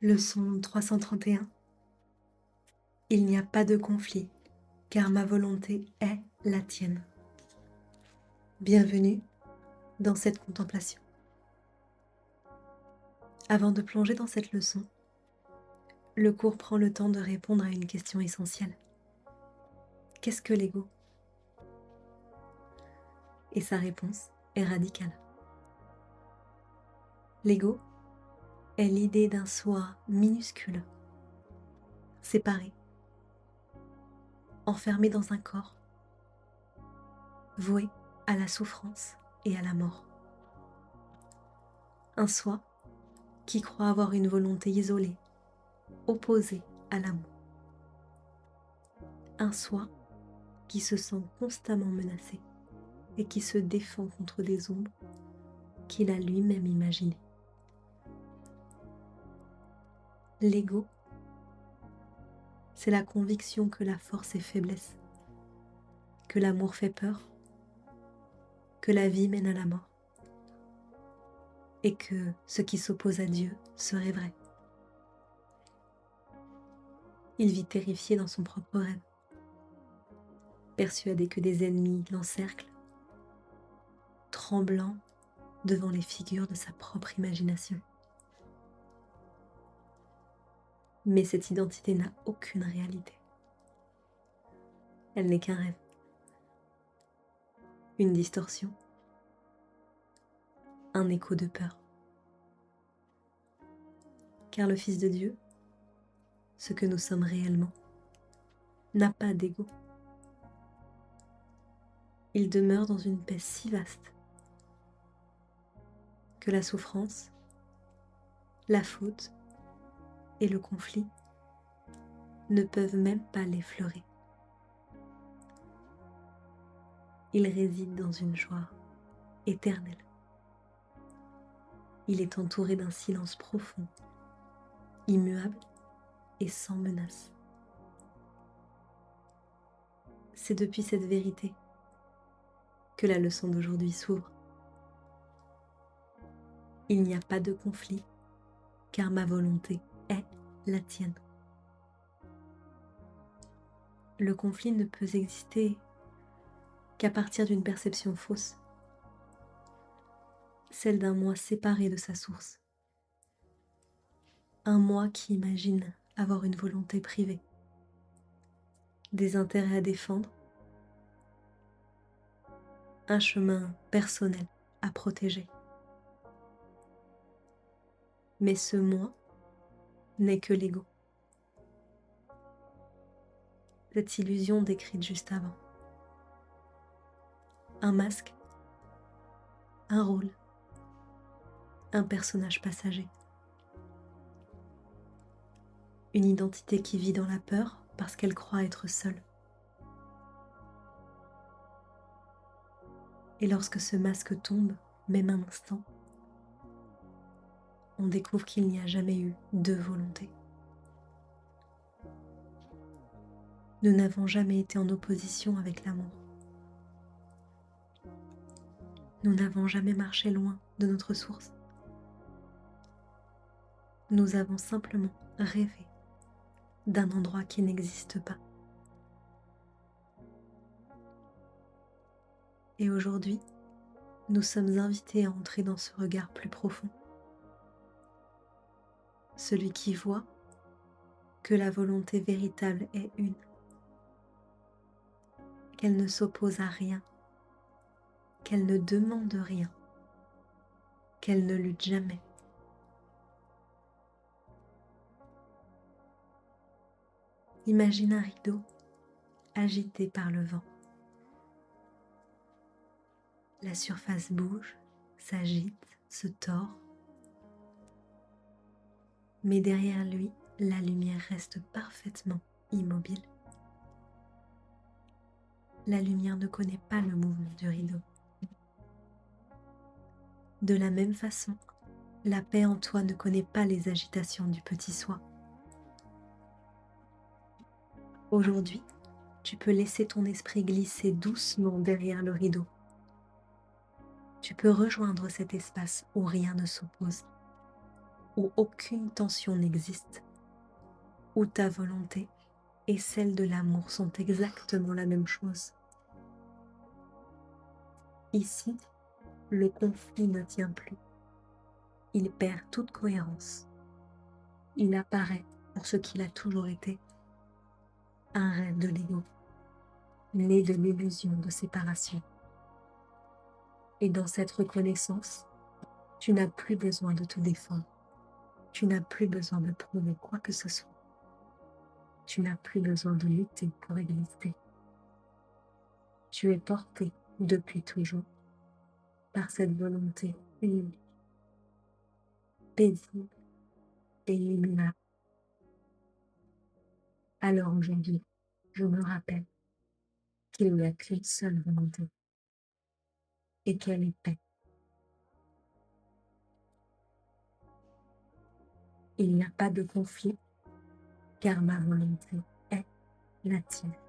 Leçon 331. Il n'y a pas de conflit, car ma volonté est la tienne. Bienvenue dans cette contemplation. Avant de plonger dans cette leçon, le cours prend le temps de répondre à une question essentielle. Qu'est-ce que l'ego? Et sa réponse est radicale. L'ego est l'idée d'un soi minuscule, séparé, enfermé dans un corps, voué à la souffrance et à la mort. Un soi qui croit avoir une volonté isolée, opposée à l'amour. Un soi qui se sent constamment menacé et qui se défend contre des ombres qu'il a lui-même imaginées. L'ego, c'est la conviction que la force est faiblesse, que l'amour fait peur, que la vie mène à la mort, et que ce qui s'oppose à Dieu serait vrai. Il vit terrifié dans son propre rêve, persuadé que des ennemis l'encerclent, tremblant devant les figures de sa propre imagination. Mais cette identité n'a aucune réalité. Elle n'est qu'un rêve, une distorsion, un écho de peur. Car le Fils de Dieu, ce que nous sommes réellement, n'a pas d'ego. Il demeure dans une paix si vaste que la souffrance, la faute et le conflit ne peuvent même pas l'effleurer. Il réside dans une joie éternelle. Il est entouré d'un silence profond, immuable et sans menace. C'est depuis cette vérité que la leçon d'aujourd'hui s'ouvre. Il n'y a pas de conflit, car ma volonté est la tienne. Le conflit ne peut exister qu'à partir d'une perception fausse, celle d'un moi séparé de sa source, un moi qui imagine avoir une volonté privée, des intérêts à défendre, un chemin personnel à protéger. Mais ce moi n'est que l'ego, cette illusion décrite juste avant. Un masque, un rôle, un personnage passager. Une identité qui vit dans la peur parce qu'elle croit être seule. Et lorsque ce masque tombe, même un instant, on découvre qu'il n'y a jamais eu deux volontés. Nous n'avons jamais été en opposition avec l'amour. Nous n'avons jamais marché loin de notre source. Nous avons simplement rêvé d'un endroit qui n'existe pas. Et aujourd'hui, nous sommes invités à entrer dans ce regard plus profond. Celui qui voit que la volonté véritable est une, qu'elle ne s'oppose à rien, qu'elle ne demande rien, qu'elle ne lutte jamais. Imagine un rideau agité par le vent. La surface bouge, s'agite, se tord, mais derrière lui, la lumière reste parfaitement immobile. La lumière ne connaît pas le mouvement du rideau. De la même façon, la paix en toi ne connaît pas les agitations du petit soi. Aujourd'hui, tu peux laisser ton esprit glisser doucement derrière le rideau. Tu peux rejoindre cet espace où rien ne s'oppose. où aucune tension n'existe, où ta volonté et celle de l'amour sont exactement la même chose. Ici, le conflit ne tient plus. Il perd toute cohérence. Il apparaît pour ce qu'il a toujours été, un rêve de l'ego, né de l'illusion de séparation. Et dans cette reconnaissance, tu n'as plus besoin de te défendre. Tu n'as plus besoin de prouver quoi que ce soit. Tu n'as plus besoin de lutter pour exister. Tu es porté depuis toujours par cette volonté unique, paisible et immuable. Alors aujourd'hui, je me rappelle qu'il n'y a qu'une seule volonté et qu'elle est paix. Il n'y a pas de conflit car ma volonté est la tienne.